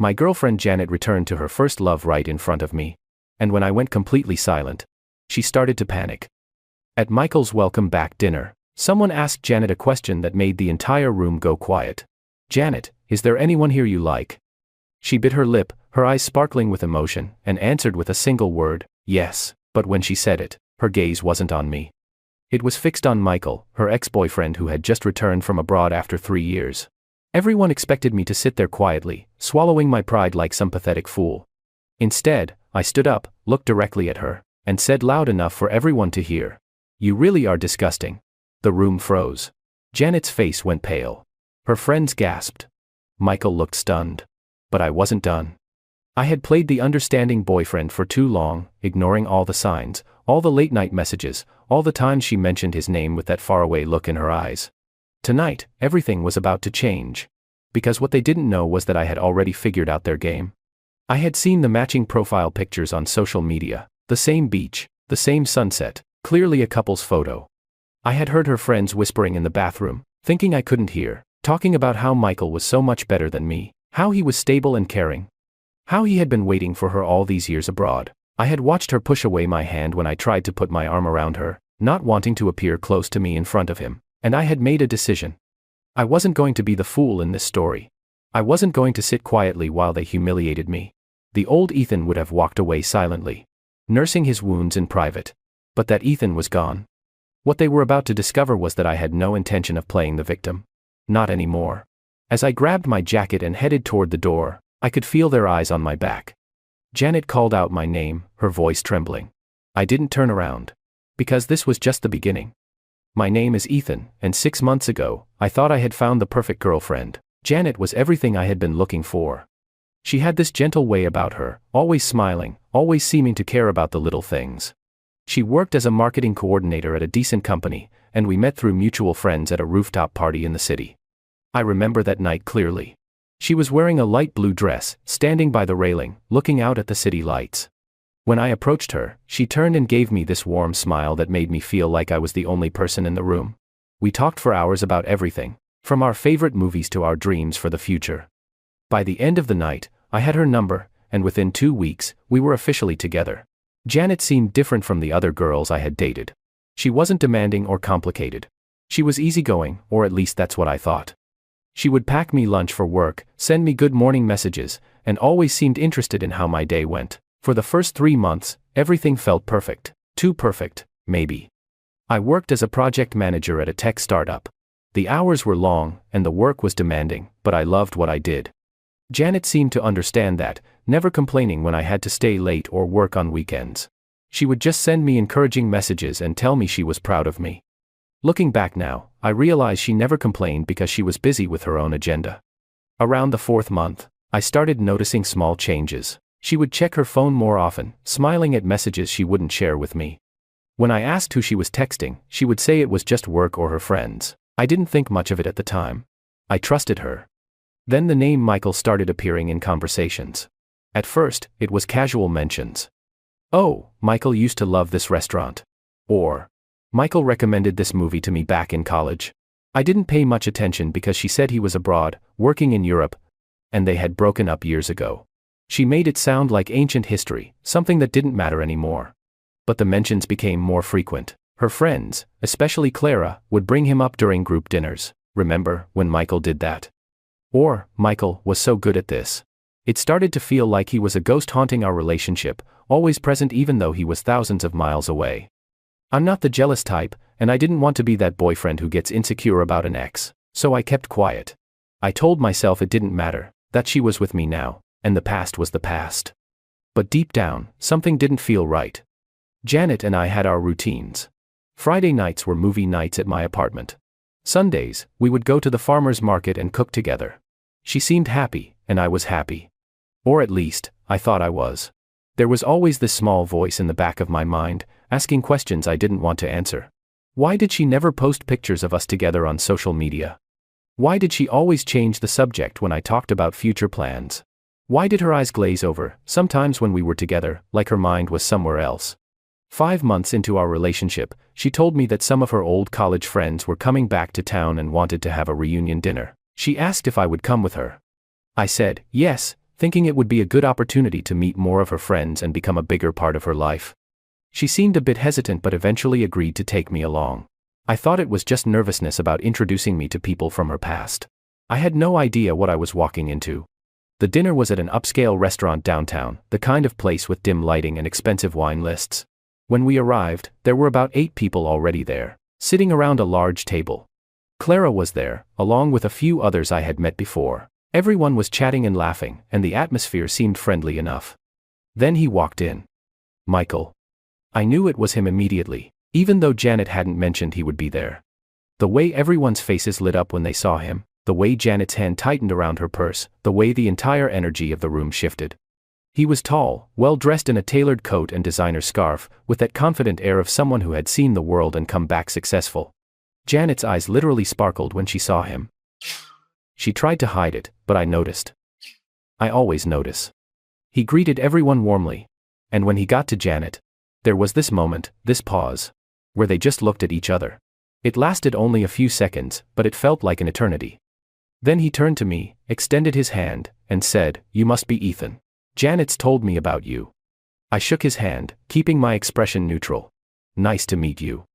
My girlfriend Janet returned to her first love right in front of me. And when I went completely silent, she started to panic. At Michael's welcome back dinner, someone asked Janet a question that made the entire room go quiet. "Janet, is there anyone here you like?" She bit her lip, her eyes sparkling with emotion, and answered with a single word, "Yes," but when she said it, her gaze wasn't on me. It was fixed on Michael, her ex-boyfriend who had just returned from abroad after 3 years. Everyone expected me to sit there quietly, swallowing my pride like some pathetic fool. Instead, I stood up, looked directly at her, and said loud enough for everyone to hear, "You really are disgusting." The room froze. Janet's face went pale. Her friends gasped. Michael looked stunned. But I wasn't done. I had played the understanding boyfriend for too long, ignoring all the signs, all the late-night messages, all the times she mentioned his name with that faraway look in her eyes. Tonight, everything was about to change. Because what they didn't know was that I had already figured out their game. I had seen the matching profile pictures on social media, the same beach, the same sunset, clearly a couple's photo. I had heard her friends whispering in the bathroom, thinking I couldn't hear, talking about how Michael was so much better than me, how he was stable and caring, how he had been waiting for her all these years abroad. I had watched her push away my hand when I tried to put my arm around her, not wanting to appear close to me in front of him, and I had made a decision. I wasn't going to be the fool in this story. I wasn't going to sit quietly while they humiliated me. The old Ethan would have walked away silently, nursing his wounds in private. But that Ethan was gone. What they were about to discover was that I had no intention of playing the victim. Not anymore. As I grabbed my jacket and headed toward the door, I could feel their eyes on my back. Janet called out my name, her voice trembling. I didn't turn around. Because this was just the beginning. My name is Ethan, and 6 months ago, I thought I had found the perfect girlfriend. Janet was everything I had been looking for. She had this gentle way about her, always smiling, always seeming to care about the little things. She worked as a marketing coordinator at a decent company, and we met through mutual friends at a rooftop party in the city. I remember that night clearly. She was wearing a light blue dress, standing by the railing, looking out at the city lights. When I approached her, she turned and gave me this warm smile that made me feel like I was the only person in the room. We talked for hours about everything, from our favorite movies to our dreams for the future. By the end of the night, I had her number, and within 2 weeks, we were officially together. Janet seemed different from the other girls I had dated. She wasn't demanding or complicated. She was easygoing, or at least that's what I thought. She would pack me lunch for work, send me good morning messages, and always seemed interested in how my day went. For the first 3 months, everything felt perfect. Too perfect, maybe. I worked as a project manager at a tech startup. The hours were long, and the work was demanding, but I loved what I did. Janet seemed to understand that, never complaining when I had to stay late or work on weekends. She would just send me encouraging messages and tell me she was proud of me. Looking back now, I realize she never complained because she was busy with her own agenda. Around the 4th month, I started noticing small changes. She would check her phone more often, smiling at messages she wouldn't share with me. When I asked who she was texting, she would say it was just work or her friends. I didn't think much of it at the time. I trusted her. Then the name Michael started appearing in conversations. At first, it was casual mentions. "Oh, Michael used to love this restaurant." Or, "Michael recommended this movie to me back in college." I didn't pay much attention because she said he was abroad, working in Europe, and they had broken up years ago. She made it sound like ancient history, something that didn't matter anymore. But the mentions became more frequent. Her friends, especially Clara, would bring him up during group dinners. "Remember when Michael did that?" Or, "Michael was so good at this." It started to feel like he was a ghost haunting our relationship, always present even though he was thousands of miles away. I'm not the jealous type, and I didn't want to be that boyfriend who gets insecure about an ex, so I kept quiet. I told myself it didn't matter, that she was with me now, and the past was the past. But deep down, something didn't feel right. Janet and I had our routines. Friday nights were movie nights at my apartment. Sundays, we would go to the farmer's market and cook together. She seemed happy, and I was happy. Or at least, I thought I was. There was always this small voice in the back of my mind, asking questions I didn't want to answer. Why did she never post pictures of us together on social media? Why did she always change the subject when I talked about future plans? Why did her eyes glaze over, sometimes when we were together, like her mind was somewhere else? 5 months into our relationship, she told me that some of her old college friends were coming back to town and wanted to have a reunion dinner. She asked if I would come with her. I said, yes, thinking it would be a good opportunity to meet more of her friends and become a bigger part of her life. She seemed a bit hesitant but eventually agreed to take me along. I thought it was just nervousness about introducing me to people from her past. I had no idea what I was walking into. The dinner was at an upscale restaurant downtown, the kind of place with dim lighting and expensive wine lists. When we arrived, there were about 8 people already there, sitting around a large table. Clara was there, along with a few others I had met before. Everyone was chatting and laughing, and the atmosphere seemed friendly enough. Then he walked in. Michael. I knew it was him immediately, even though Janet hadn't mentioned he would be there. The way everyone's faces lit up when they saw him, the way Janet's hand tightened around her purse, the way the entire energy of the room shifted. He was tall, well-dressed in a tailored coat and designer scarf, with that confident air of someone who had seen the world and come back successful. Janet's eyes literally sparkled when she saw him. She tried to hide it, but I noticed. I always notice. He greeted everyone warmly. And when he got to Janet, there was this moment, this pause, where they just looked at each other. It lasted only a few seconds, but it felt like an eternity. Then he turned to me, extended his hand, and said, "You must be Ethan. Janet's told me about you." I shook his hand, keeping my expression neutral. "Nice to meet you."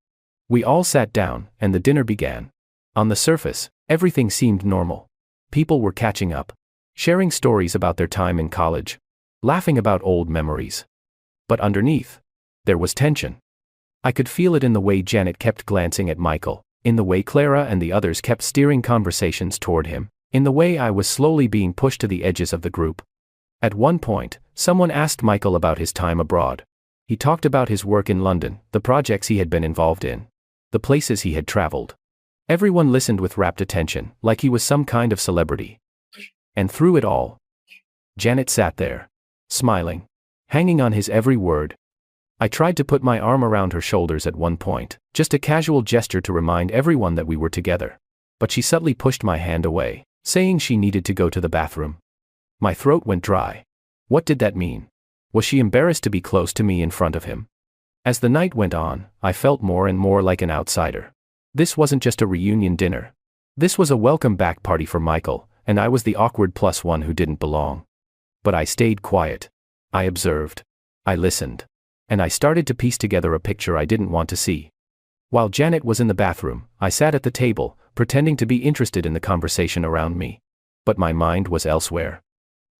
We all sat down, and the dinner began. On the surface, everything seemed normal. People were catching up, sharing stories about their time in college, laughing about old memories. But underneath, there was tension. I could feel it in the way Janet kept glancing at Michael, in the way Clara and the others kept steering conversations toward him, in the way I was slowly being pushed to the edges of the group. At one point, someone asked Michael about his time abroad. He talked about his work in London, the projects he had been involved in, the places he had traveled. Everyone listened with rapt attention, like he was some kind of celebrity. And through it all, Janet sat there, smiling, hanging on his every word. I tried to put my arm around her shoulders at one point, just a casual gesture to remind everyone that we were together. But she subtly pushed my hand away, saying she needed to go to the bathroom. My throat went dry. What did that mean? Was she embarrassed to be close to me in front of him? As the night went on, I felt more and more like an outsider. This wasn't just a reunion dinner. This was a welcome back party for Michael, and I was the awkward +1 who didn't belong. But I stayed quiet. I observed. I listened. And I started to piece together a picture I didn't want to see. While Janet was in the bathroom, I sat at the table, pretending to be interested in the conversation around me. But my mind was elsewhere.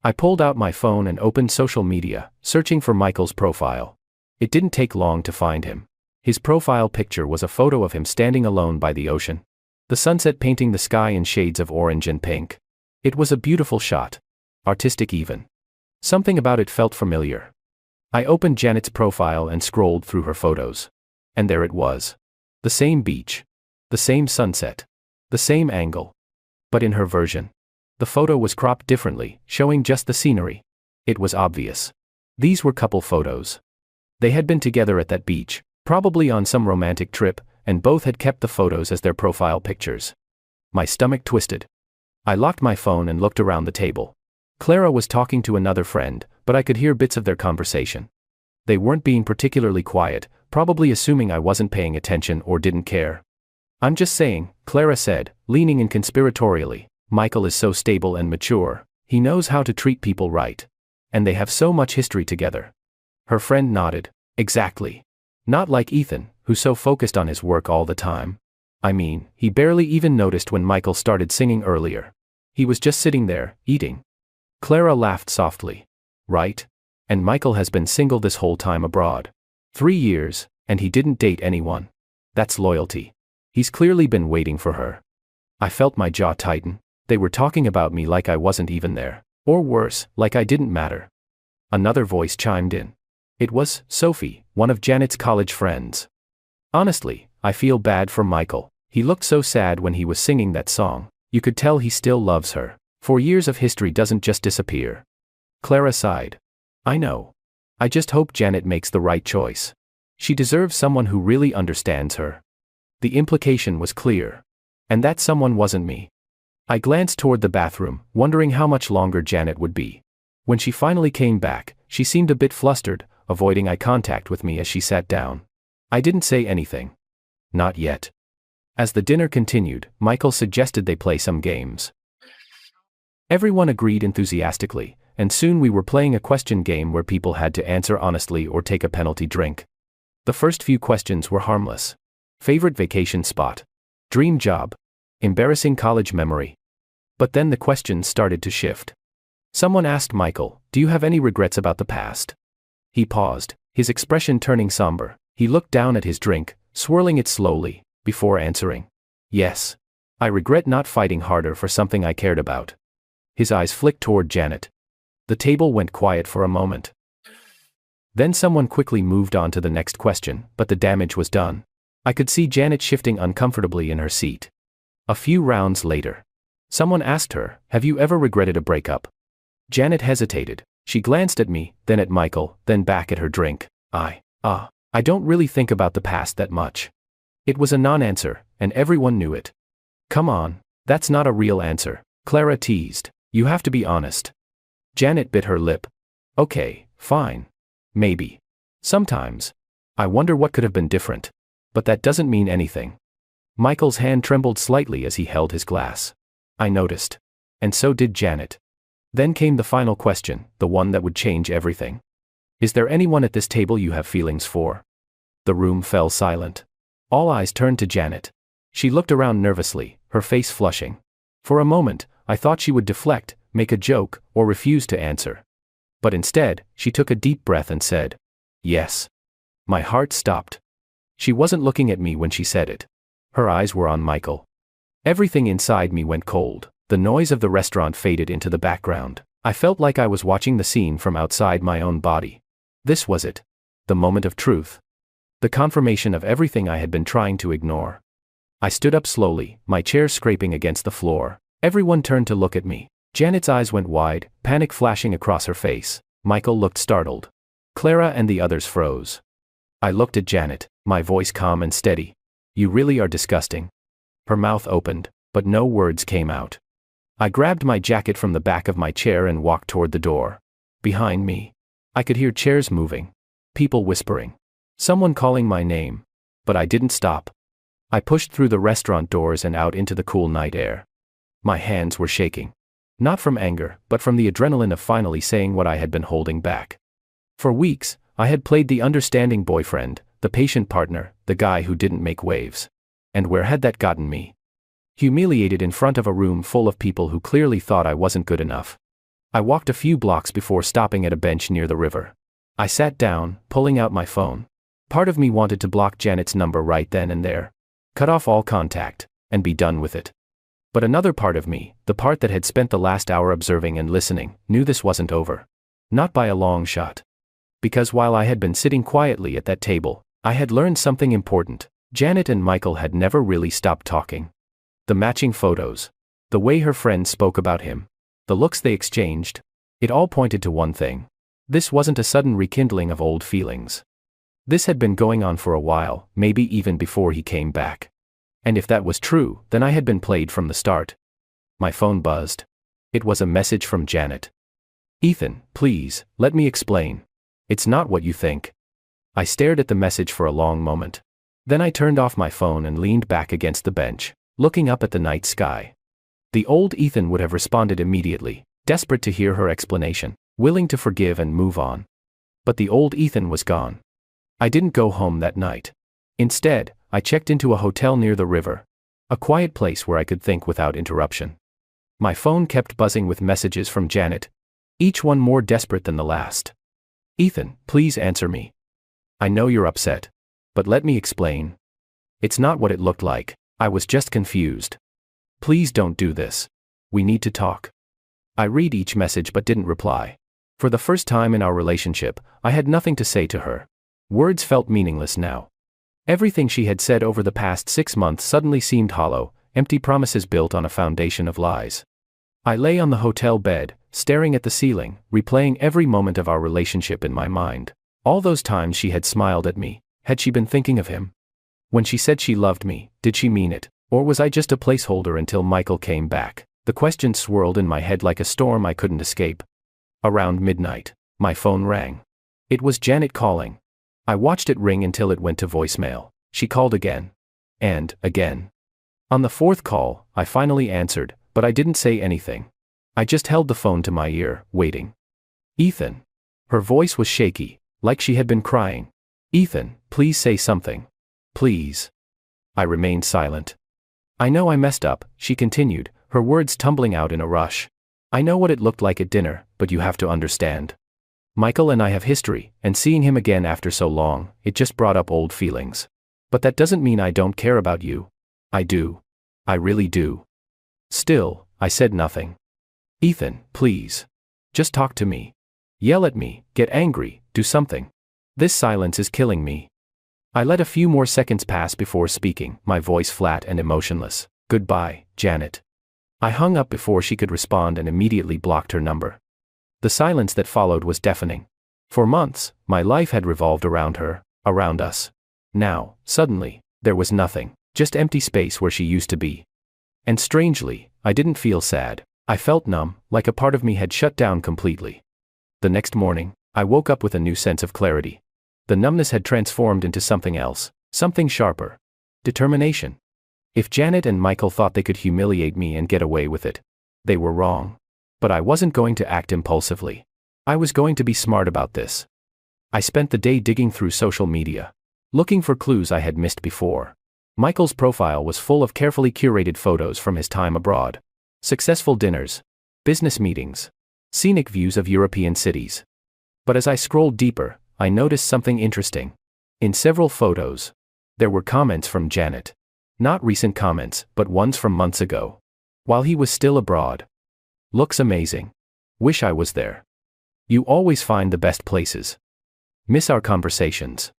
I pulled out my phone and opened social media, searching for Michael's profile. It didn't take long to find him. His profile picture was a photo of him standing alone by the ocean, the sunset painting the sky in shades of orange and pink. It was a beautiful shot. Artistic even. Something about it felt familiar. I opened Janet's profile and scrolled through her photos. And there it was. The same beach. The same sunset. The same angle. But in her version, the photo was cropped differently, showing just the scenery. It was obvious. These were couple photos. They had been together at that beach, probably on some romantic trip, and both had kept the photos as their profile pictures. My stomach twisted. I locked my phone and looked around the table. Clara was talking to another friend, but I could hear bits of their conversation. They weren't being particularly quiet, probably assuming I wasn't paying attention or didn't care. "I'm just saying," Clara said, leaning in conspiratorially. "Michael is so stable and mature. He knows how to treat people right. And they have so much history together." Her friend nodded. "Exactly. Not like Ethan, who's so focused on his work all the time. I mean, he barely even noticed when Michael started singing earlier. He was just sitting there, eating." Clara laughed softly. "Right? And Michael has been single this whole time abroad. 3 years, and he didn't date anyone. That's loyalty. He's clearly been waiting for her." I felt my jaw tighten. They were talking about me like I wasn't even there. Or worse, like I didn't matter. Another voice chimed in. It was Sophie, one of Janet's college friends. "Honestly, I feel bad for Michael. He looked so sad when he was singing that song. You could tell he still loves her. 4 years of history doesn't just disappear." Clara sighed. "I know. I just hope Janet makes the right choice. She deserves someone who really understands her." The implication was clear. And that someone wasn't me. I glanced toward the bathroom, wondering how much longer Janet would be. When she finally came back, she seemed a bit flustered, avoiding eye contact with me as she sat down. I didn't say anything. Not yet. As the dinner continued, Michael suggested they play some games. Everyone agreed enthusiastically, and soon we were playing a question game where people had to answer honestly or take a penalty drink. The first few questions were harmless. Favorite vacation spot? Dream job? Embarrassing college memory? But then the questions started to shift. Someone asked Michael, "Do you have any regrets about the past?" He paused, his expression turning somber. He looked down at his drink, swirling it slowly, before answering. "Yes. I regret not fighting harder for something I cared about." His eyes flicked toward Janet. The table went quiet for a moment. Then someone quickly moved on to the next question, but the damage was done. I could see Janet shifting uncomfortably in her seat. A few rounds later, someone asked her, "Have you ever regretted a breakup?" Janet hesitated. She glanced at me, then at Michael, then back at her drink. I don't really think about the past that much." It was a non-answer, and everyone knew it. "Come on, that's not a real answer," Clara teased. "You have to be honest." Janet bit her lip. "Okay, fine. Maybe. Sometimes. I wonder what could have been different. But that doesn't mean anything." Michael's hand trembled slightly as he held his glass. I noticed. And so did Janet. Then came the final question, the one that would change everything. "Is there anyone at this table you have feelings for?" The room fell silent. All eyes turned to Janet. She looked around nervously, her face flushing. For a moment, I thought she would deflect, make a joke, or refuse to answer. But instead, she took a deep breath and said, "Yes." My heart stopped. She wasn't looking at me when she said it. Her eyes were on Michael. Everything inside me went cold. The noise of the restaurant faded into the background. I felt like I was watching the scene from outside my own body. This was it. The moment of truth. The confirmation of everything I had been trying to ignore. I stood up slowly, my chair scraping against the floor. Everyone turned to look at me. Janet's eyes went wide, panic flashing across her face. Michael looked startled. Clara and the others froze. I looked at Janet, my voice calm and steady. "You really are disgusting." Her mouth opened, but no words came out. I grabbed my jacket from the back of my chair and walked toward the door. Behind me, I could hear chairs moving, people whispering, someone calling my name, but I didn't stop. I pushed through the restaurant doors and out into the cool night air. My hands were shaking. Not from anger, but from the adrenaline of finally saying what I had been holding back. For weeks, I had played the understanding boyfriend, the patient partner, the guy who didn't make waves. And where had that gotten me? Humiliated in front of a room full of people who clearly thought I wasn't good enough. I walked a few blocks before stopping at a bench near the river. I sat down, pulling out my phone. Part of me wanted to block Janet's number right then and there. Cut off all contact, and be done with it. But another part of me, the part that had spent the last hour observing and listening, knew this wasn't over. Not by a long shot. Because while I had been sitting quietly at that table, I had learned something important. Janet and Michael had never really stopped talking. The matching photos. The way her friends spoke about him. The looks they exchanged. It all pointed to one thing. This wasn't a sudden rekindling of old feelings. This had been going on for a while, maybe even before he came back. And if that was true, then I had been played from the start. My phone buzzed. It was a message from Janet. "Ethan, please, let me explain. It's not what you think." I stared at the message for a long moment. Then I turned off my phone and leaned back against the bench, looking up at the night sky. The old Ethan would have responded immediately, desperate to hear her explanation, willing to forgive and move on. But the old Ethan was gone. I didn't go home that night. Instead, I checked into a hotel near the river. A quiet place where I could think without interruption. My phone kept buzzing with messages from Janet, each one more desperate than the last. "Ethan, please answer me. I know you're upset. But let me explain. It's not what it looked like. I was just confused. Please don't do this. We need to talk." I read each message but didn't reply. For the first time in our relationship, I had nothing to say to her. Words felt meaningless now. Everything she had said over the past 6 months suddenly seemed hollow, empty promises built on a foundation of lies. I lay on the hotel bed, staring at the ceiling, replaying every moment of our relationship in my mind. All those times she had smiled at me, had she been thinking of him? When she said she loved me, did she mean it, or was I just a placeholder until Michael came back? The question swirled in my head like a storm I couldn't escape. Around midnight, my phone rang. It was Janet calling. I watched it ring until it went to voicemail. She called again. And again. On the 4th call, I finally answered, but I didn't say anything. I just held the phone to my ear, waiting. Ethan. Her voice was shaky, like she had been crying. Ethan, please say something. Please. I remained silent. I know I messed up, she continued, her words tumbling out in a rush. I know what it looked like at dinner, but you have to understand. Michael and I have history, and seeing him again after so long, it just brought up old feelings. But that doesn't mean I don't care about you. I do. I really do. Still, I said nothing. Ethan, please. Just talk to me. Yell at me, get angry, do something. This silence is killing me. I let a few more seconds pass before speaking, my voice flat and emotionless. Goodbye, Janet. I hung up before she could respond and immediately blocked her number. The silence that followed was deafening. For months, my life had revolved around her, around us. Now, suddenly, there was nothing, just empty space where she used to be. And strangely, I didn't feel sad. I felt numb, like a part of me had shut down completely. The next morning, I woke up with a new sense of clarity. The numbness had transformed into something else, something sharper. Determination. If Janet and Michael thought they could humiliate me and get away with it, they were wrong. But I wasn't going to act impulsively. I was going to be smart about this. I spent the day digging through social media, looking for clues I had missed before. Michael's profile was full of carefully curated photos from his time abroad. Successful dinners, business meetings, scenic views of European cities. But as I scrolled deeper, I noticed something interesting. In several photos, there were comments from Janet. Not recent comments, but ones from months ago, while he was still abroad. Looks amazing. Wish I was there. You always find the best places. Miss our conversations.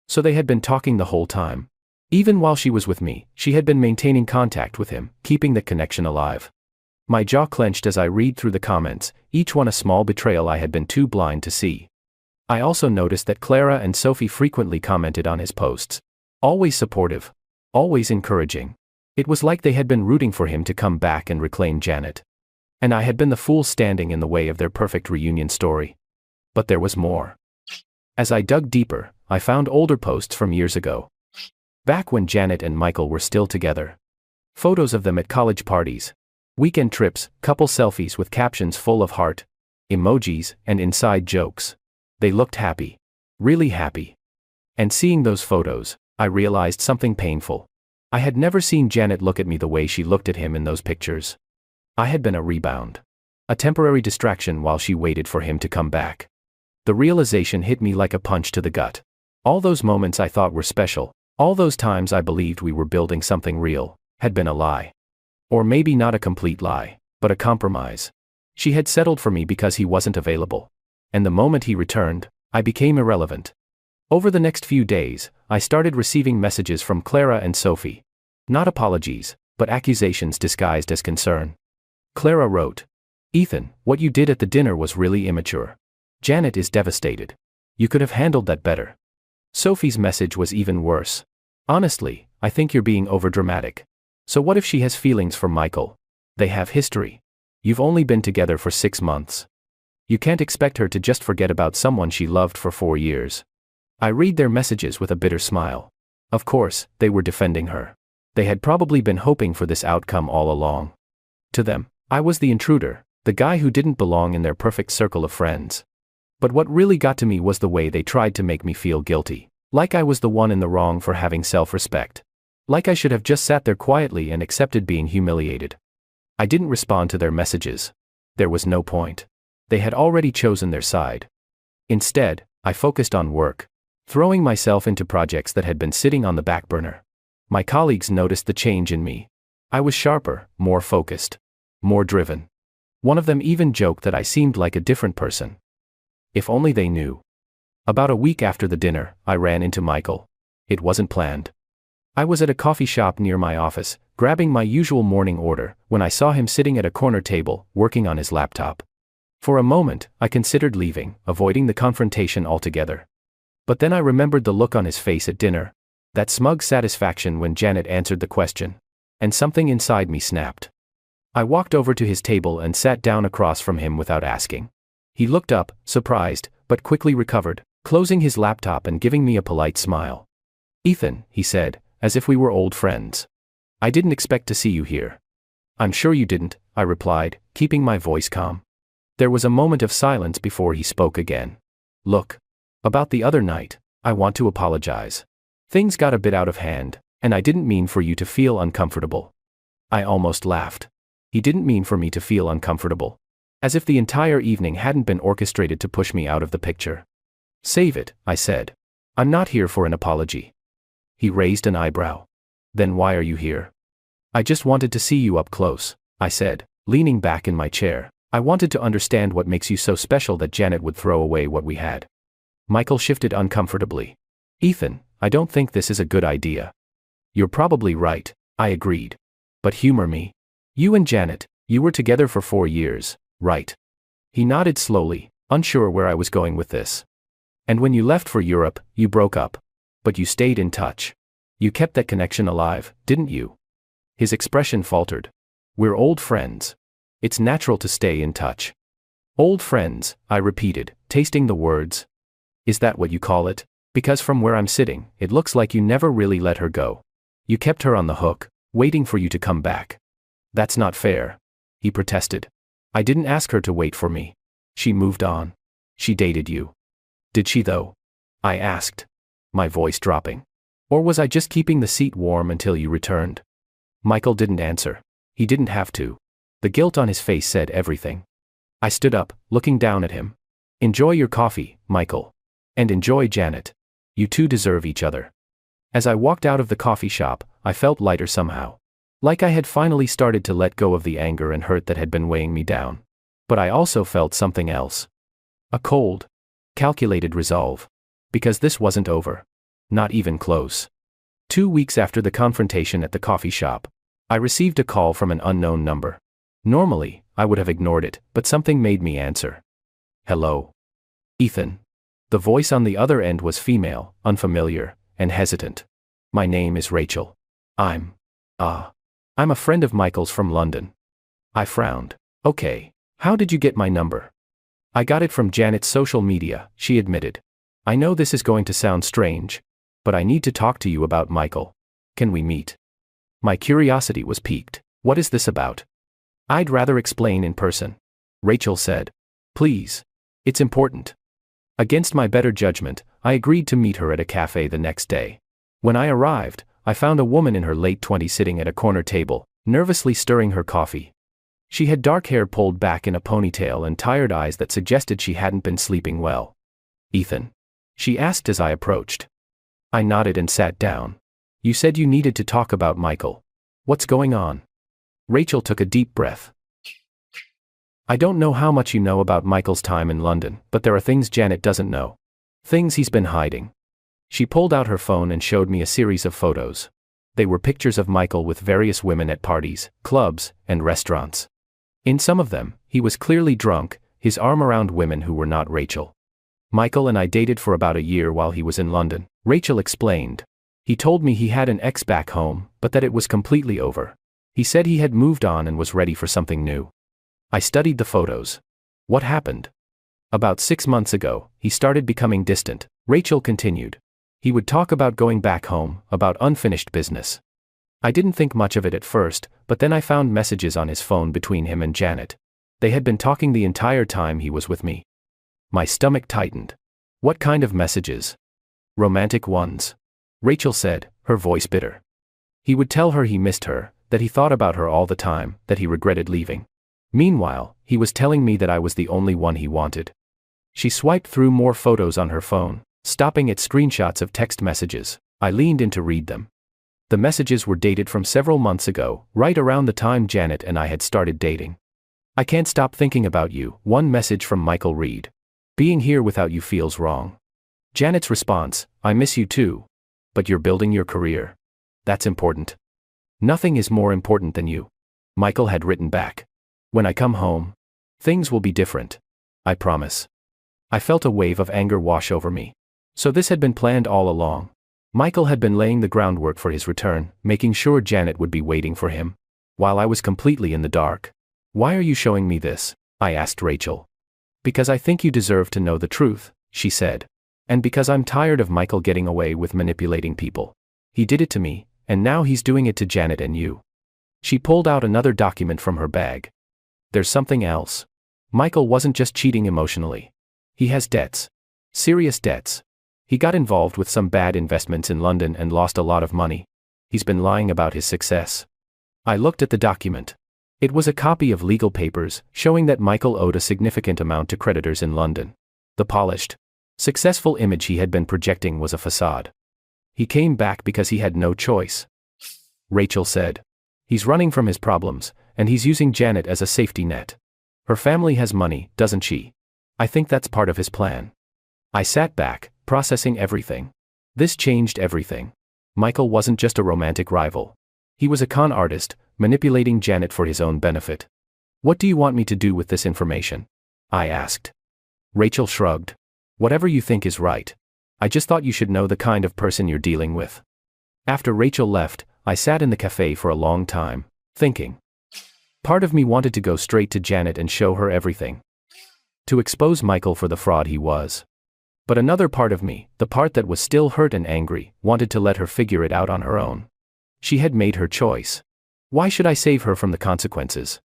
So they had been talking the whole time. Even while she was with me, she had been maintaining contact with him, keeping the connection alive. My jaw clenched as I read through the comments, each one a small betrayal I had been too blind to see. I also noticed that Clara and Sophie frequently commented on his posts. Always supportive. Always encouraging. It was like they had been rooting for him to come back and reclaim Janet. And I had been the fool standing in the way of their perfect reunion story. But there was more. As I dug deeper, I found older posts from years ago. Back when Janet and Michael were still together. Photos of them at college parties, weekend trips, couple selfies with captions full of heart, emojis, and inside jokes. They looked happy. Really happy. And seeing those photos, I realized something painful. I had never seen Janet look at me the way she looked at him in those pictures. I had been a rebound. A temporary distraction while she waited for him to come back. The realization hit me like a punch to the gut. All those moments I thought were special, all those times I believed we were building something real, had been a lie. Or maybe not a complete lie, but a compromise. She had settled for me because he wasn't available. And the moment he returned, I became irrelevant. Over the next few days, I started receiving messages from Clara and Sophie. Not apologies, but accusations disguised as concern. Clara wrote, "Ethan, what you did at the dinner was really immature. Janet is devastated. You could have handled that better." Sophie's message was even worse. "Honestly, I think you're being overdramatic. So what if she has feelings for Michael? They have history. You've only been together for 6 months. You can't expect her to just forget about someone she loved for 4 years." I read their messages with a bitter smile. Of course, they were defending her. They had probably been hoping for this outcome all along. To them, I was the intruder, the guy who didn't belong in their perfect circle of friends. But what really got to me was the way they tried to make me feel guilty. Like I was the one in the wrong for having self-respect. Like I should have just sat there quietly and accepted being humiliated. I didn't respond to their messages. There was no point. They had already chosen their side. Instead, I focused on work, throwing myself into projects that had been sitting on the back burner. My colleagues noticed the change in me. I was sharper, more focused, more driven. One of them even joked that I seemed like a different person. If only they knew. About a week after the dinner, I ran into Michael. It wasn't planned. I was at a coffee shop near my office, grabbing my usual morning order, when I saw him sitting at a corner table, working on his laptop. For a moment, I considered leaving, avoiding the confrontation altogether. But then I remembered the look on his face at dinner, that smug satisfaction when Janet answered the question, and something inside me snapped. I walked over to his table and sat down across from him without asking. He looked up, surprised, but quickly recovered, closing his laptop and giving me a polite smile. "Ethan," he said, as if we were old friends. "I didn't expect to see you here." "I'm sure you didn't," I replied, keeping my voice calm. There was a moment of silence before he spoke again. Look. About the other night, I want to apologize. Things got a bit out of hand, and I didn't mean for you to feel uncomfortable. I almost laughed. He didn't mean for me to feel uncomfortable. As if the entire evening hadn't been orchestrated to push me out of the picture. Save it, I said. I'm not here for an apology. He raised an eyebrow. Then why are you here? I just wanted to see you up close, I said, leaning back in my chair. I wanted to understand what makes you so special that Janet would throw away what we had. Michael shifted uncomfortably. Ethan, I don't think this is a good idea. You're probably right, I agreed. But humor me. You and Janet, you were together for 4 years, right? He nodded slowly, unsure where I was going with this. And when you left for Europe, you broke up. But you stayed in touch. You kept that connection alive, didn't you? His expression faltered. We're old friends. It's natural to stay in touch. Old friends, I repeated, tasting the words. Is that what you call it? Because from where I'm sitting, it looks like you never really let her go. You kept her on the hook, waiting for you to come back. That's not fair, he protested. I didn't ask her to wait for me. She moved on. She dated you. Did she though? I asked, my voice dropping. Or was I just keeping the seat warm until you returned? Michael didn't answer. He didn't have to. The guilt on his face said everything. I stood up, looking down at him. Enjoy your coffee, Michael. And enjoy Janet. You two deserve each other. As I walked out of the coffee shop, I felt lighter somehow. Like I had finally started to let go of the anger and hurt that had been weighing me down. But I also felt something else. A cold, calculated resolve. Because this wasn't over. Not even close. 2 weeks after the confrontation at the coffee shop, I received a call from an unknown number. Normally, I would have ignored it, but something made me answer. Hello. Ethan. The voice on the other end was female, unfamiliar, and hesitant. My name is Rachel. I'm a friend of Michael's from London. I frowned. Okay, how did you get my number? I got it from Janet's social media, she admitted. I know this is going to sound strange, but I need to talk to you about Michael. Can we meet? My curiosity was piqued. What is this about? I'd rather explain in person, Rachel said. Please. It's important. Against my better judgment, I agreed to meet her at a cafe the next day. When I arrived, I found a woman in her late 20s sitting at a corner table, nervously stirring her coffee. She had dark hair pulled back in a ponytail and tired eyes that suggested she hadn't been sleeping well. Ethan? She asked as I approached. I nodded and sat down. You said you needed to talk about Michael. What's going on? Rachel took a deep breath. I don't know how much you know about Michael's time in London, but there are things Janet doesn't know. Things he's been hiding. She pulled out her phone and showed me a series of photos. They were pictures of Michael with various women at parties, clubs, and restaurants. In some of them, he was clearly drunk, his arm around women who were not Rachel. Michael and I dated for about a year while he was in London, Rachel explained. He told me he had an ex back home, but that it was completely over. He said he had moved on and was ready for something new. I studied the photos. What happened? About 6 months ago, he started becoming distant, Rachel continued. He would talk about going back home, about unfinished business. I didn't think much of it at first, but then I found messages on his phone between him and Janet. They had been talking the entire time he was with me. My stomach tightened. What kind of messages? Romantic ones. Rachel said, her voice bitter. He would tell her he missed her, that he thought about her all the time, that he regretted leaving. Meanwhile, he was telling me that I was the only one he wanted. She swiped through more photos on her phone, stopping at screenshots of text messages. I leaned in to read them. The messages were dated from several months ago, right around the time Janet and I had started dating. I can't stop thinking about you, one message from Michael read. Being here without you feels wrong. Janet's response, I miss you too. But you're building your career. That's important. Nothing is more important than you. Michael had written back. When I come home, things will be different. I promise. I felt a wave of anger wash over me. So this had been planned all along. Michael had been laying the groundwork for his return, making sure Janet would be waiting for him. While I was completely in the dark. Why are you showing me this? I asked Rachel. Because I think you deserve to know the truth, she said. And because I'm tired of Michael getting away with manipulating people. He did it to me, and now he's doing it to Janet and you. She pulled out another document from her bag. There's something else. Michael wasn't just cheating emotionally. He has debts. Serious debts. He got involved with some bad investments in London and lost a lot of money. He's been lying about his success. I looked at the document. It was a copy of legal papers showing that Michael owed a significant amount to creditors in London. The polished, successful image he had been projecting was a facade. He came back because he had no choice. Rachel said. He's running from his problems, and he's using Janet as a safety net. Her family has money, doesn't she? I think that's part of his plan. I sat back, processing everything. This changed everything. Michael wasn't just a romantic rival. He was a con artist, manipulating Janet for his own benefit. What do you want me to do with this information? I asked. Rachel shrugged. Whatever you think is right. I just thought you should know the kind of person you're dealing with. After Rachel left, I sat in the cafe for a long time, thinking. Part of me wanted to go straight to Janet and show her everything. To expose Michael for the fraud he was. But another part of me, the part that was still hurt and angry, wanted to let her figure it out on her own. She had made her choice. Why should I save her from the consequences?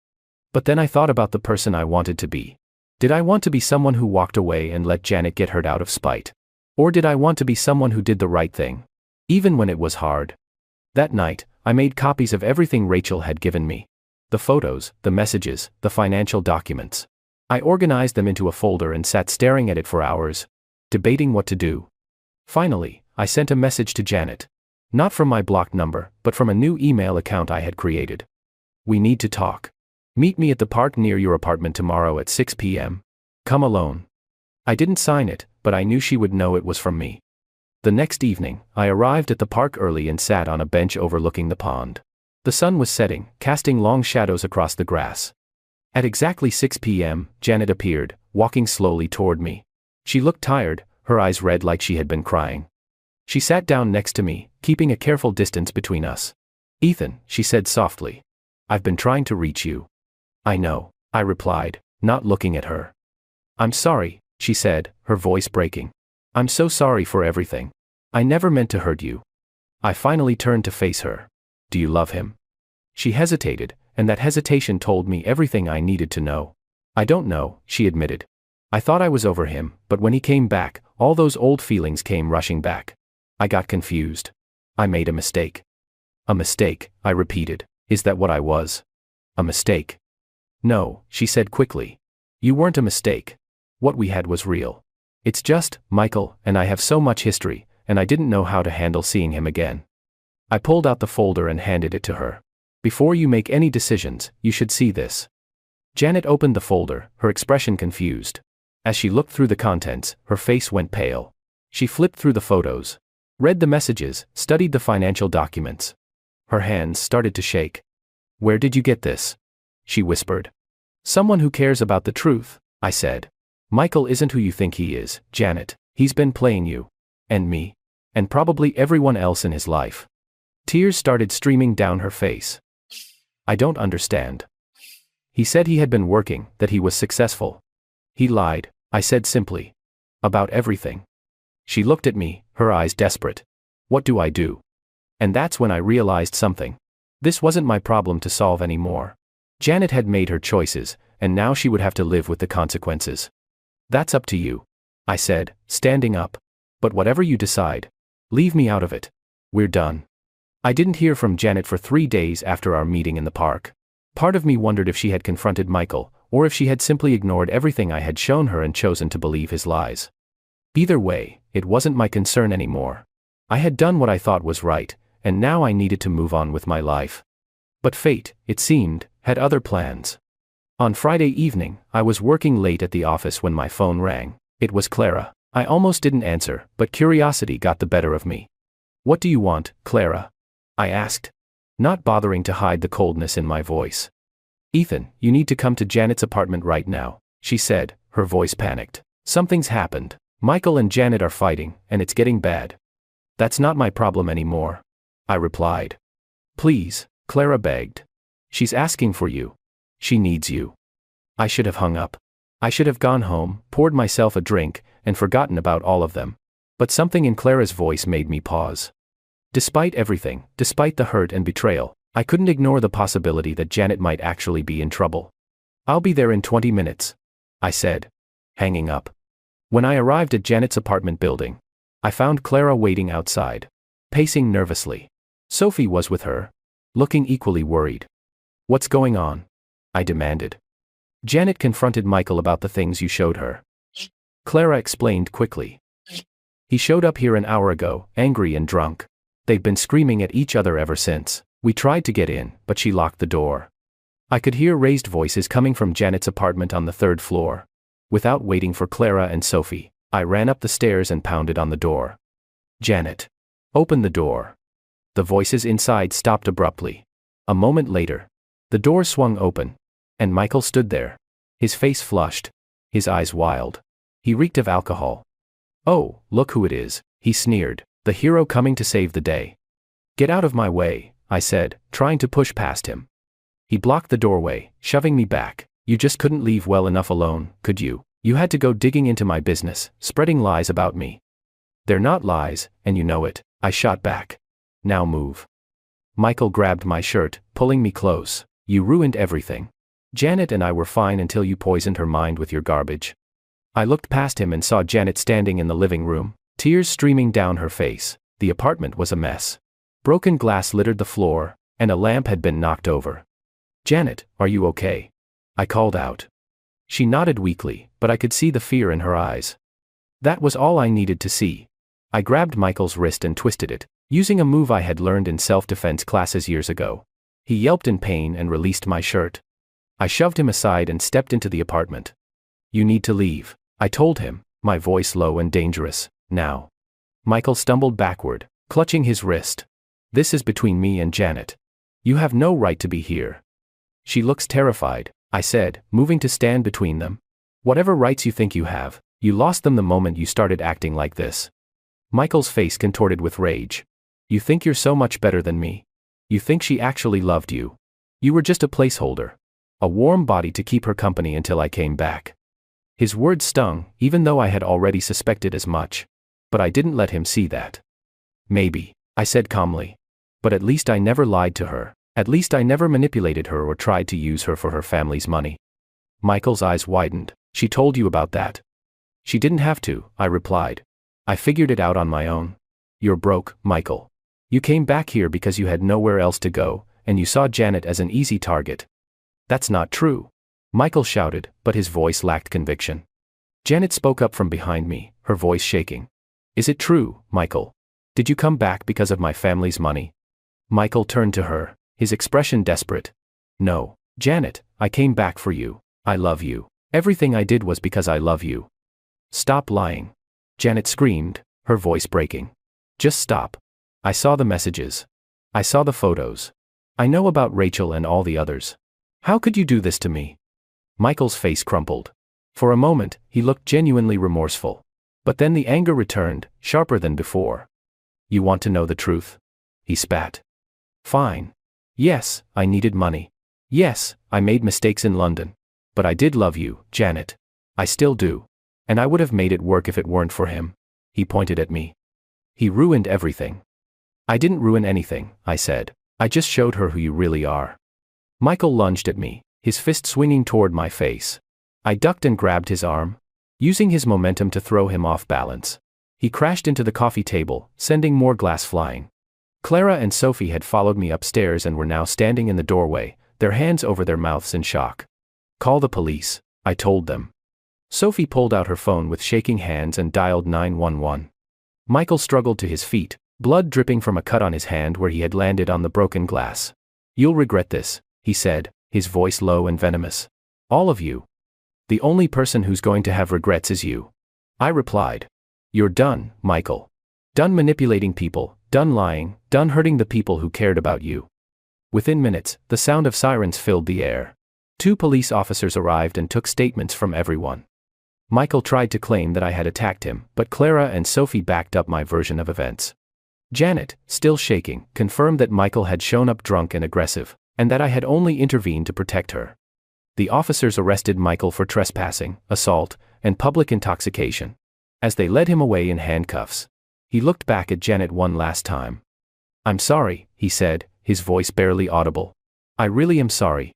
But then I thought about the person I wanted to be. Did I want to be someone who walked away and let Janet get hurt out of spite? Or did I want to be someone who did the right thing, even when it was hard? That night, I made copies of everything Rachel had given me. The photos, the messages, the financial documents. I organized them into a folder and sat staring at it for hours, debating what to do. Finally, I sent a message to Janet. Not from my blocked number, but from a new email account I had created. We need to talk. Meet me at the park near your apartment tomorrow at 6 p.m. Come alone. I didn't sign it, but I knew she would know it was from me. The next evening, I arrived at the park early and sat on a bench overlooking the pond. The sun was setting, casting long shadows across the grass. At exactly 6 p.m., Janet appeared, walking slowly toward me. She looked tired, her eyes red like she had been crying. She sat down next to me, keeping a careful distance between us. Ethan, she said softly. I've been trying to reach you. I know, I replied, not looking at her. I'm sorry, she said, her voice breaking. I'm so sorry for everything. I never meant to hurt you. I finally turned to face her. Do you love him? She hesitated, and that hesitation told me everything I needed to know. I don't know, she admitted. I thought I was over him, but when he came back, all those old feelings came rushing back. I got confused. I made a mistake. A mistake, I repeated. Is that what I was? A mistake? No, she said quickly. You weren't a mistake. What we had was real. It's just, Michael and I have so much history, and I didn't know how to handle seeing him again. I pulled out the folder and handed it to her. Before you make any decisions, you should see this. Janet opened the folder, her expression confused. As she looked through the contents, her face went pale. She flipped through the photos, read the messages, studied the financial documents. Her hands started to shake. Where did you get this? She whispered. Someone who cares about the truth, I said. Michael isn't who you think he is, Janet. He's been playing you. And me. And probably everyone else in his life. Tears started streaming down her face. I don't understand. He said he had been working, that he was successful. He lied, I said simply. About everything. She looked at me, her eyes desperate. What do I do? And that's when I realized something. This wasn't my problem to solve anymore. Janet had made her choices, and now she would have to live with the consequences. That's up to you, I said, standing up. But whatever you decide, leave me out of it. We're done. I didn't hear from Janet for 3 days after our meeting in the park. Part of me wondered if she had confronted Michael, or if she had simply ignored everything I had shown her and chosen to believe his lies. Either way, it wasn't my concern anymore. I had done what I thought was right, and now I needed to move on with my life. But fate, it seemed, had other plans. On Friday evening, I was working late at the office when my phone rang. It was Clara. I almost didn't answer, but curiosity got the better of me. What do you want, Clara? I asked, not bothering to hide the coldness in my voice. Ethan, you need to come to Janet's apartment right now, she said, her voice panicked. Something's happened. Michael and Janet are fighting, and it's getting bad. That's not my problem anymore, I replied. Please, Clara begged. She's asking for you. She needs you. I should have hung up. I should have gone home, poured myself a drink, and forgotten about all of them. But something in Clara's voice made me pause. Despite everything, despite the hurt and betrayal, I couldn't ignore the possibility that Janet might actually be in trouble. I'll be there in 20 minutes, I said, hanging up. When I arrived at Janet's apartment building, I found Clara waiting outside, pacing nervously. Sophie was with her, looking equally worried. "What's going on?" I demanded. "Janet confronted Michael about the things you showed her," Clara explained quickly. "He showed up here an hour ago, angry and drunk. They've been screaming at each other ever since. We tried to get in, but she locked the door." I could hear raised voices coming from Janet's apartment on the 3rd floor. Without waiting for Clara and Sophie, I ran up the stairs and pounded on the door. "Janet, open the door." The voices inside stopped abruptly. A moment later, the door swung open, and Michael stood there, his face flushed, his eyes wild. He reeked of alcohol. "Oh, look who it is," he sneered, "the hero coming to save the day." "Get out of my way," I said, trying to push past him. He blocked the doorway, shoving me back. "You just couldn't leave well enough alone, could you? You had to go digging into my business, spreading lies about me." "They're not lies, and you know it," I shot back. "Now move." Michael grabbed my shirt, pulling me close. "You ruined everything. Janet and I were fine until you poisoned her mind with your garbage." I looked past him and saw Janet standing in the living room, tears streaming down her face. The apartment was a mess. Broken glass littered the floor, and a lamp had been knocked over. "Janet, are you okay?" I called out. She nodded weakly, but I could see the fear in her eyes. That was all I needed to see. I grabbed Michael's wrist and twisted it, using a move I had learned in self-defense classes years ago. He yelped in pain and released my shirt. I shoved him aside and stepped into the apartment. "You need to leave," I told him, my voice low and dangerous. "Now." Michael stumbled backward, clutching his wrist. "This is between me and Janet. You have no right to be here." "She looks terrified," I said, moving to stand between them. "Whatever rights you think you have, you lost them the moment you started acting like this." Michael's face contorted with rage. "You think you're so much better than me. You think she actually loved you. You were just a placeholder. A warm body to keep her company until I came back." His words stung, even though I had already suspected as much. But I didn't let him see that. "Maybe," I said calmly. "But at least I never lied to her. At least I never manipulated her or tried to use her for her family's money." Michael's eyes widened. "She told you about that?" "She didn't have to," I replied. "I figured it out on my own. You're broke, Michael. You came back here because you had nowhere else to go, and you saw Janet as an easy target." "That's not true," Michael shouted, but his voice lacked conviction. Janet spoke up from behind me, her voice shaking. "Is it true, Michael? Did you come back because of my family's money?" Michael turned to her, his expression desperate. "No, Janet, I came back for you. I love you. Everything I did was because I love you." "Stop lying," Janet screamed, her voice breaking. "Just stop. I saw the messages. I saw the photos. I know about Rachel and all the others. How could you do this to me?" Michael's face crumpled. For a moment, he looked genuinely remorseful. But then the anger returned, sharper than before. "You want to know the truth?" he spat. "Fine. Yes, I needed money. Yes, I made mistakes in London. But I did love you, Janet. I still do. And I would have made it work if it weren't for him." He pointed at me. "He ruined everything." "I didn't ruin anything," I said. "I just showed her who you really are." Michael lunged at me, his fist swinging toward my face. I ducked and grabbed his arm, using his momentum to throw him off balance. He crashed into the coffee table, sending more glass flying. Clara and Sophie had followed me upstairs and were now standing in the doorway, their hands over their mouths in shock. "Call the police," I told them. Sophie pulled out her phone with shaking hands and dialed 911. Michael struggled to his feet, blood dripping from a cut on his hand where he had landed on the broken glass. "You'll regret this," he said, his voice low and venomous. "All of you. The only person who's going to have regrets is you." I replied. "You're done, Michael. Done manipulating people, done lying, done hurting the people who cared about you." Within minutes, the sound of sirens filled the air. 2 police officers arrived and took statements from everyone. Michael tried to claim that I had attacked him, but Clara and Sophie backed up my version of events. Janet, still shaking, confirmed that Michael had shown up drunk and aggressive, and that I had only intervened to protect her. The officers arrested Michael for trespassing, assault, and public intoxication. As they led him away in handcuffs, he looked back at Janet one last time. "I'm sorry," he said, his voice barely audible. "I really am sorry."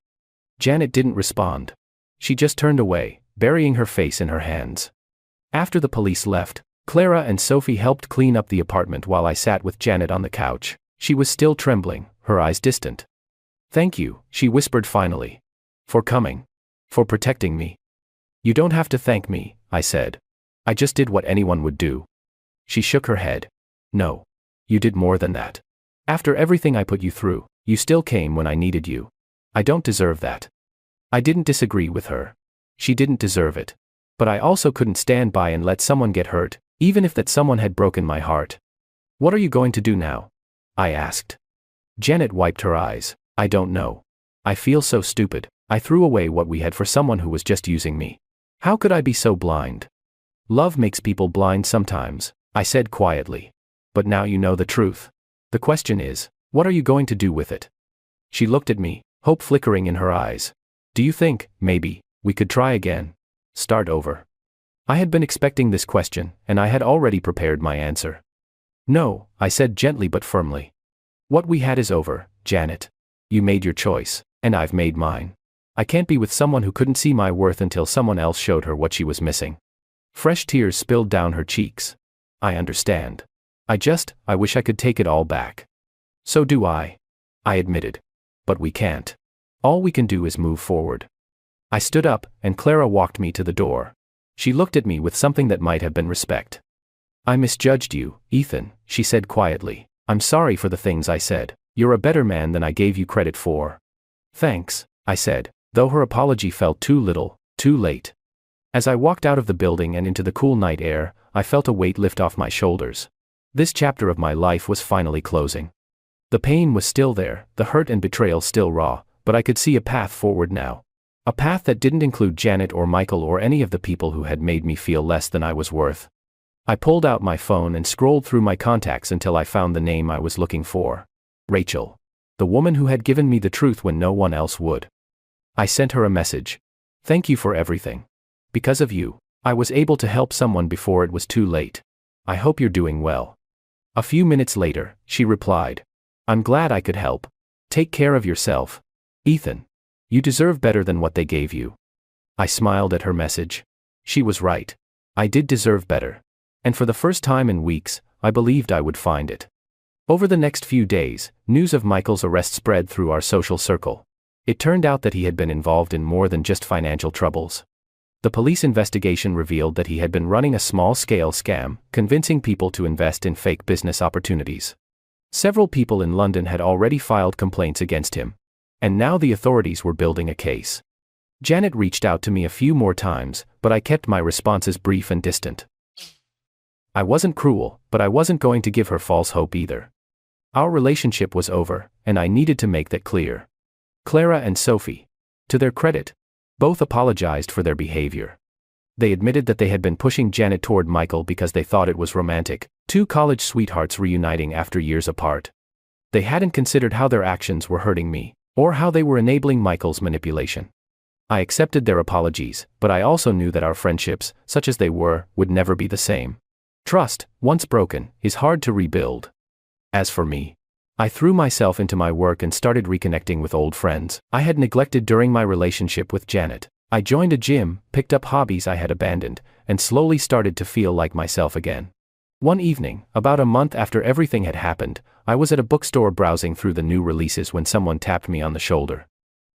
Janet didn't respond. She just turned away, burying her face in her hands. After the police left, Clara and Sophie helped clean up the apartment while I sat with Janet on the couch. She was still trembling, her eyes distant. "Thank you," she whispered finally. "For coming. For protecting me." "You don't have to thank me," I said. "I just did what anyone would do." She shook her head. "No. You did more than that. After everything I put you through, you still came when I needed you. I don't deserve that." I didn't disagree with her. She didn't deserve it. But I also couldn't stand by and let someone get hurt, even if that someone had broken my heart. "What are you going to do now?" I asked. Janet wiped her eyes. "I don't know. I feel so stupid. I threw away what we had for someone who was just using me. How could I be so blind?" "Love makes people blind sometimes," I said quietly. "But now you know the truth. The question is, what are you going to do with it?" She looked at me, hope flickering in her eyes. "Do you think, maybe, we could try again? Start over?" I had been expecting this question, and I had already prepared my answer. "No," I said gently but firmly. "What we had is over, Janet. You made your choice, and I've made mine. I can't be with someone who couldn't see my worth until someone else showed her what she was missing." Fresh tears spilled down her cheeks. "I understand. I wish I could take it all back." "So do I," I admitted. "But we can't. All we can do is move forward." I stood up, and Clara walked me to the door. She looked at me with something that might have been respect. "I misjudged you, Ethan," she said quietly. "I'm sorry for the things I said. You're a better man than I gave you credit for." "Thanks," I said, though her apology felt too little, too late. As I walked out of the building and into the cool night air, I felt a weight lift off my shoulders. This chapter of my life was finally closing. The pain was still there, the hurt and betrayal still raw, but I could see a path forward now. A path that didn't include Janet or Michael or any of the people who had made me feel less than I was worth. I pulled out my phone and scrolled through my contacts until I found the name I was looking for. Rachel. The woman who had given me the truth when no one else would. I sent her a message. "Thank you for everything. Because of you, I was able to help someone before it was too late. I hope you're doing well." A few minutes later, she replied. "I'm glad I could help. Take care of yourself, Ethan. You deserve better than what they gave you." I smiled at her message. She was right. I did deserve better. And for the first time in weeks, I believed I would find it. Over the next few days, news of Michael's arrest spread through our social circle. It turned out that he had been involved in more than just financial troubles. The police investigation revealed that he had been running a small-scale scam, convincing people to invest in fake business opportunities. Several people in London had already filed complaints against him. And now the authorities were building a case. Janet reached out to me a few more times, but I kept my responses brief and distant. I wasn't cruel, but I wasn't going to give her false hope either. Our relationship was over, and I needed to make that clear. Clara and Sophie, to their credit, both apologized for their behavior. They admitted that they had been pushing Janet toward Michael because they thought it was romantic, two college sweethearts reuniting after years apart. They hadn't considered how their actions were hurting me, or how they were enabling Michael's manipulation. I accepted their apologies, but I also knew that our friendships, such as they were, would never be the same. Trust, once broken, is hard to rebuild. As for me, I threw myself into my work and started reconnecting with old friends I had neglected during my relationship with Janet. I joined a gym, picked up hobbies I had abandoned, and slowly started to feel like myself again. One evening, about a month after everything had happened, I was at a bookstore browsing through the new releases when someone tapped me on the shoulder.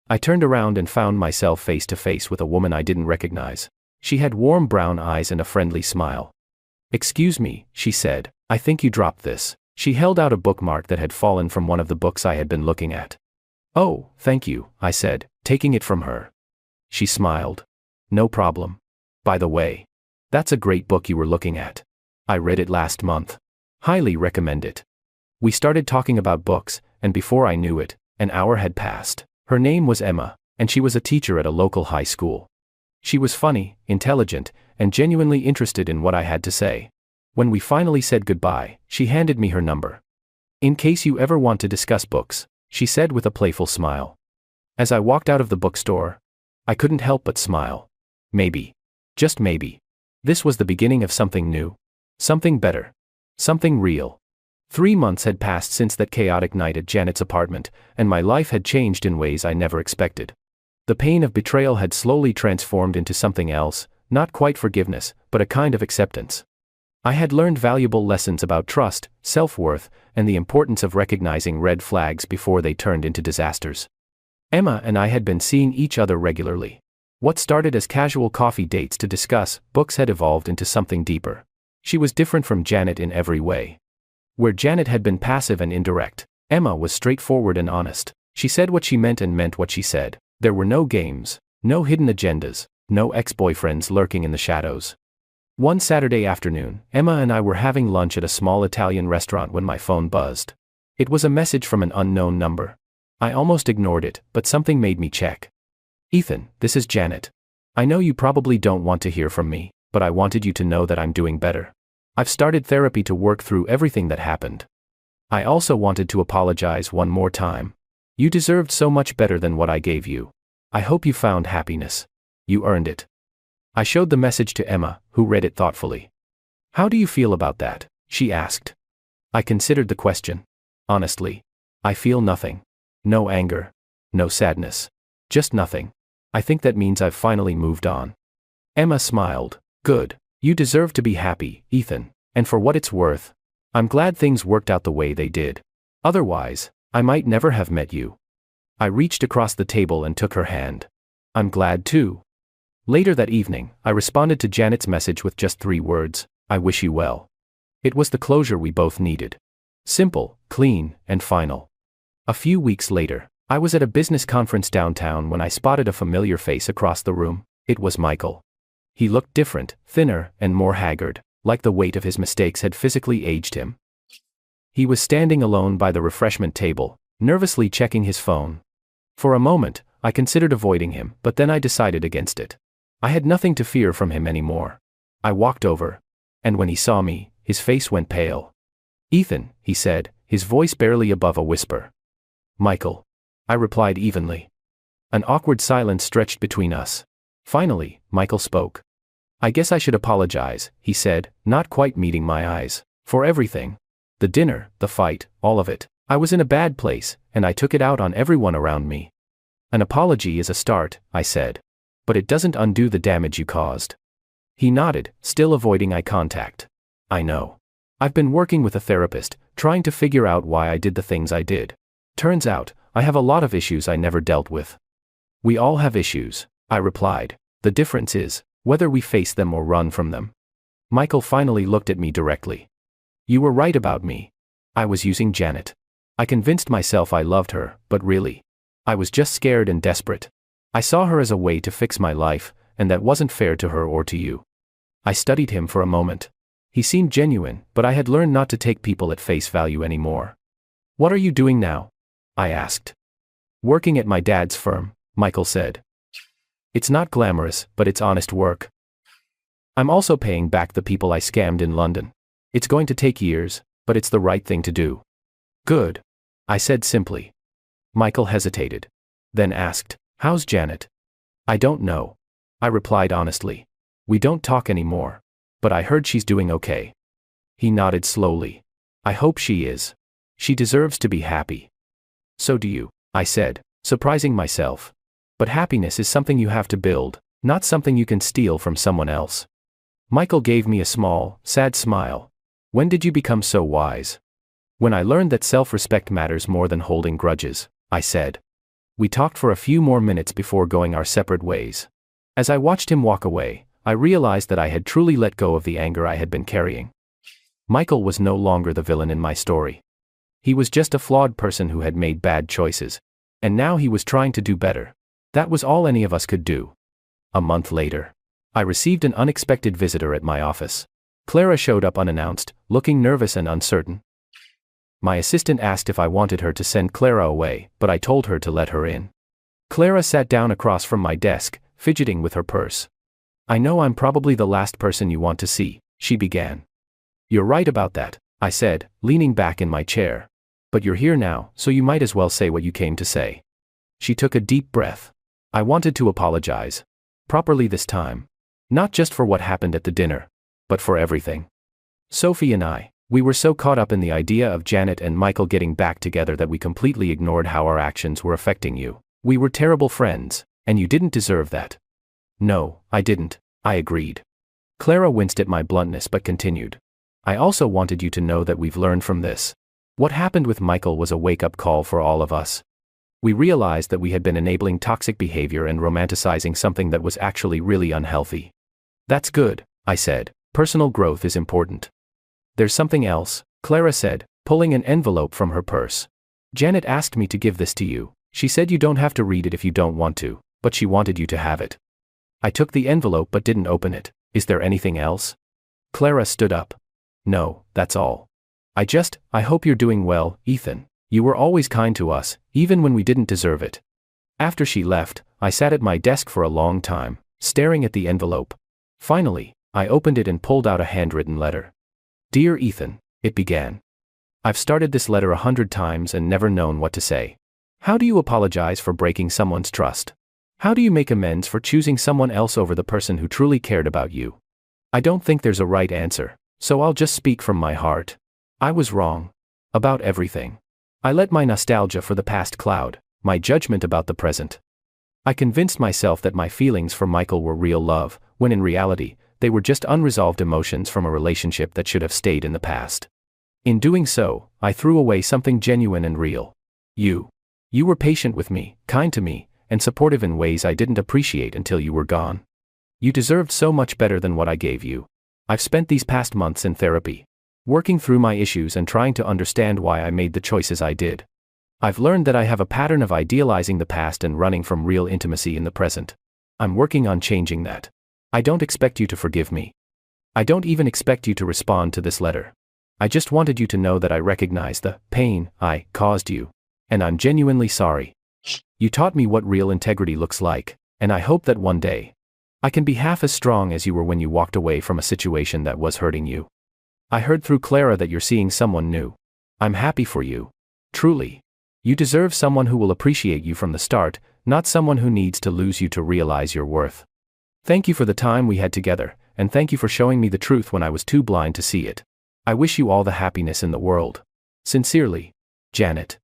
I turned around and found myself face to face with a woman I didn't recognize. She had warm brown eyes and a friendly smile. "Excuse me," she said, "I think you dropped this." She held out a bookmark that had fallen from one of the books I had been looking at. "Oh, thank you," I said, taking it from her. She smiled. "No problem. By the way, that's a great book you were looking at. I read it last month. Highly recommend it." We started talking about books, and before I knew it, an hour had passed. Her name was Emma, and she was a teacher at a local high school. She was funny, intelligent, and genuinely interested in what I had to say. When we finally said goodbye, she handed me her number. "In case you ever want to discuss books," she said with a playful smile. As I walked out of the bookstore, I couldn't help but smile. Maybe, just maybe, this was the beginning of something new. Something better. Something real. 3 months had passed since that chaotic night at Janet's apartment, and my life had changed in ways I never expected. The pain of betrayal had slowly transformed into something else, not quite forgiveness, but a kind of acceptance. I had learned valuable lessons about trust, self-worth, and the importance of recognizing red flags before they turned into disasters. Emma and I had been seeing each other regularly. What started as casual coffee dates to discuss books had evolved into something deeper. She was different from Janet in every way. Where Janet had been passive and indirect, Emma was straightforward and honest. She said what she meant and meant what she said. There were no games, no hidden agendas, no ex-boyfriends lurking in the shadows. One Saturday afternoon, Emma and I were having lunch at a small Italian restaurant when my phone buzzed. It was a message from an unknown number. I almost ignored it, but something made me check. "Ethan, this is Janet. I know you probably don't want to hear from me, but I wanted you to know that I'm doing better. I've started therapy to work through everything that happened. I also wanted to apologize one more time. You deserved so much better than what I gave you. I hope you found happiness. You earned it." I showed the message to Emma, who read it thoughtfully. "How do you feel about that?" she asked. I considered the question. Honestly, I feel nothing. No anger. No sadness. Just nothing. I think that means I've finally moved on. Emma smiled. "Good. You deserve to be happy, Ethan. And for what it's worth, I'm glad things worked out the way they did. Otherwise, I might never have met you." I reached across the table and took her hand. "I'm glad too." Later that evening, I responded to Janet's message with just 3 words: "I wish you well." It was the closure we both needed. Simple, clean, and final. A few weeks later, I was at a business conference downtown when I spotted a familiar face across the room. It was Michael. He looked different, thinner, and more haggard, like the weight of his mistakes had physically aged him. He was standing alone by the refreshment table, nervously checking his phone. For a moment, I considered avoiding him, but then I decided against it. I had nothing to fear from him anymore. I walked over, and when he saw me, his face went pale. "Ethan," he said, his voice barely above a whisper. "Michael," I replied evenly. An awkward silence stretched between us. Finally, Michael spoke. "I guess I should apologize," he said, not quite meeting my eyes, "for everything. The dinner, the fight, all of it. I was in a bad place, and I took it out on everyone around me." "An apology is a start," I said. "But it doesn't undo the damage you caused." He nodded, still avoiding eye contact. "I know. I've been working with a therapist, trying to figure out why I did the things I did. Turns out, I have a lot of issues I never dealt with." "We all have issues," I replied. "The difference is whether we face them or run from them." Michael finally looked at me directly. "You were right about me. I was using Janet. I convinced myself I loved her, but really, I was just scared and desperate. I saw her as a way to fix my life, and that wasn't fair to her or to you." I studied him for a moment. He seemed genuine, but I had learned not to take people at face value anymore. "What are you doing now?" I asked. "Working at my dad's firm," Michael said. "It's not glamorous, but it's honest work. I'm also paying back the people I scammed in London. It's going to take years, but it's the right thing to do." "Good," I said simply. Michael hesitated, then asked, "How's Janet?" "I don't know," I replied honestly. "We don't talk anymore. But I heard she's doing okay." He nodded slowly. "I hope she is. She deserves to be happy." "So do you," I said, surprising myself. "But happiness is something you have to build, not something you can steal from someone else." Michael gave me a small, sad smile. "When did you become so wise?" "When I learned that self-respect matters more than holding grudges," I said. We talked for a few more minutes before going our separate ways. As I watched him walk away, I realized that I had truly let go of the anger I had been carrying. Michael was no longer the villain in my story. He was just a flawed person who had made bad choices, and now he was trying to do better. That was all any of us could do. A month later, I received an unexpected visitor at my office. Clara showed up unannounced, looking nervous and uncertain. My assistant asked if I wanted her to send Clara away, but I told her to let her in. Clara sat down across from my desk, fidgeting with her purse. "I know I'm probably the last person you want to see," she began. "You're right about that," I said, leaning back in my chair. "But you're here now, so you might as well say what you came to say." She took a deep breath. "I wanted to apologize. Properly this time. Not just for what happened at the dinner, but for everything. Sophie and we were so caught up in the idea of Janet and Michael getting back together that we completely ignored how our actions were affecting you. We were terrible friends, And you didn't deserve that. No, I didn't, I agreed. Clara winced at my bluntness but continued. I also wanted you to know that we've learned from this. What happened with Michael was a wake-up call for all of us. We realized that we had been enabling toxic behavior and romanticizing something that was actually really unhealthy. That's good, I said. Personal growth is important. There's something else, Clara said, pulling an envelope from her purse. Janet asked me to give this to you. She said you don't have to read it if you don't want to, but she wanted you to have it. I took the envelope but didn't open it. Is there anything else? Clara stood up. No, that's all. I hope you're doing well, Ethan. You were always kind to us, even when we didn't deserve it. After she left, I sat at my desk for a long time, staring at the envelope. Finally, I opened it and pulled out a handwritten letter. Dear Ethan, it began. I've started this letter 100 times and never known what to say. How do you apologize for breaking someone's trust? How do you make amends for choosing someone else over the person who truly cared about you? I don't think there's a right answer, so I'll just speak from my heart. I was wrong. About everything. I let my nostalgia for the past cloud my judgment about the present. I convinced myself that my feelings for Michael were real love, when in reality, they were just unresolved emotions from a relationship that should have stayed in the past. In doing so, I threw away something genuine and real. You. You were patient with me, kind to me, and supportive in ways I didn't appreciate until you were gone. You deserved so much better than what I gave you. I've spent these past months in therapy, working through my issues and trying to understand why I made the choices I did. I've learned that I have a pattern of idealizing the past and running from real intimacy in the present. I'm working on changing that. I don't expect you to forgive me. I don't even expect you to respond to this letter. I just wanted you to know that I recognize the pain I caused you. And I'm genuinely sorry. You taught me what real integrity looks like, and I hope that one day I can be half as strong as you were when you walked away from a situation that was hurting you. I heard through Clara that you're seeing someone new. I'm happy for you. Truly. You deserve someone who will appreciate you from the start, not someone who needs to lose you to realize your worth. Thank you for the time we had together, and thank you for showing me the truth when I was too blind to see it. I wish you all the happiness in the world. Sincerely, Janet.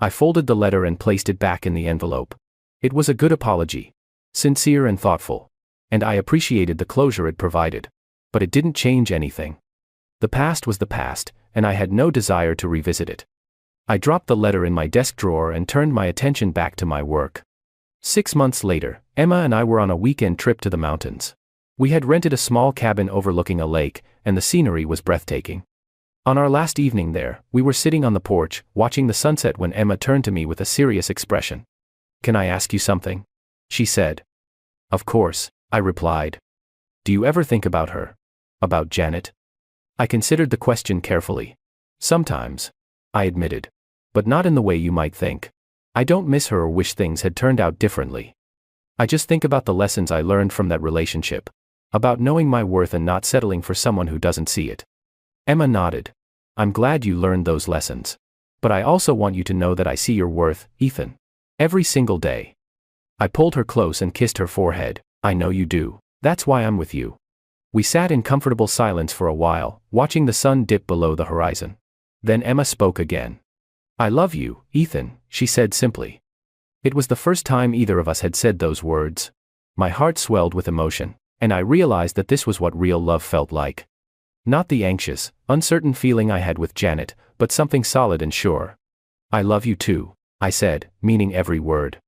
I folded the letter and placed it back in the envelope. It was a good apology. Sincere and thoughtful. And I appreciated the closure it provided. But it didn't change anything. The past was the past, and I had no desire to revisit it. I dropped the letter in my desk drawer and turned my attention back to my work. 6 months later, Emma and I were on a weekend trip to the mountains. We had rented a small cabin overlooking a lake, and the scenery was breathtaking. On our last evening there, we were sitting on the porch, watching the sunset when Emma turned to me with a serious expression. Can I ask you something? She said. Of course, I replied. Do you ever think about her? About Janet? I considered the question carefully. Sometimes, I admitted. But not in the way you might think. I don't miss her or wish things had turned out differently. I just think about the lessons I learned from that relationship. About knowing my worth and not settling for someone who doesn't see it. Emma nodded. I'm glad you learned those lessons. But I also want you to know that I see your worth, Ethan. Every single day. I pulled her close and kissed her forehead. I know you do. That's why I'm with you. We sat in comfortable silence for a while, watching the sun dip below the horizon. Then Emma spoke again. I love you, Ethan, she said simply. It was the first time either of us had said those words. My heart swelled with emotion, and I realized that this was what real love felt like. Not the anxious, uncertain feeling I had with Janet, but something solid and sure. I love you too, I said, meaning every word.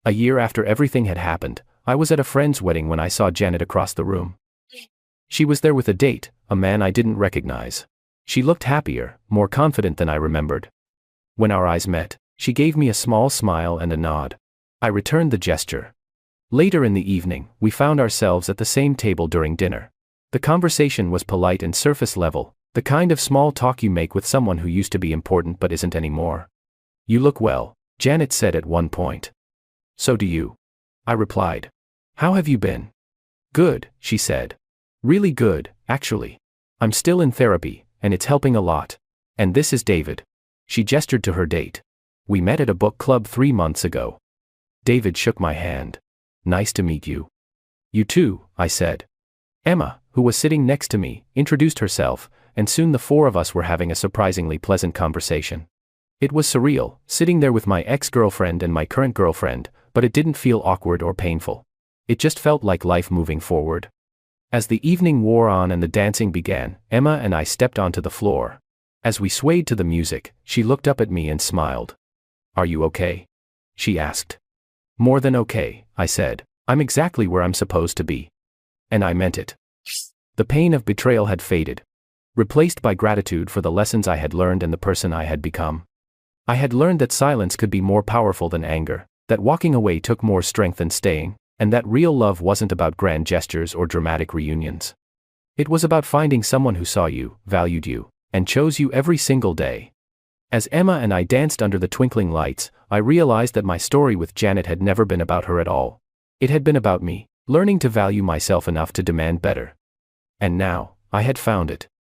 A year after everything had happened, I was at a friend's wedding when I saw Janet across the room. She was there with a date, a man I didn't recognize. She looked happier, more confident than I remembered. When our eyes met, she gave me a small smile and a nod. I returned the gesture. Later in the evening, we found ourselves at the same table during dinner. The conversation was polite and surface level, the kind of small talk you make with someone who used to be important but isn't anymore. You look well, Janet said at one point. So do you. I replied. How have you been? Good, she said. Really good, actually. I'm still in therapy, and it's helping a lot. And this is David. She gestured to her date. We met at a book club 3 months ago. David shook my hand. Nice to meet you. You too, I said. Emma, who was sitting next to me, introduced herself, and soon the four of us were having a surprisingly pleasant conversation. It was surreal, sitting there with my ex-girlfriend and my current girlfriend, but it didn't feel awkward or painful. It just felt like life moving forward. As the evening wore on and the dancing began, Emma and I stepped onto the floor. As we swayed to the music, she looked up at me and smiled. "Are you okay?" she asked. "More than okay," I said. "I'm exactly where I'm supposed to be." And I meant it. The pain of betrayal had faded, replaced by gratitude for the lessons I had learned and the person I had become. I had learned that silence could be more powerful than anger, that walking away took more strength than staying, and that real love wasn't about grand gestures or dramatic reunions. It was about finding someone who saw you, valued you, and chose you every single day. As Emma and I danced under the twinkling lights, I realized that my story with Janet had never been about her at all. It had been about me, learning to value myself enough to demand better. And now, I had found it.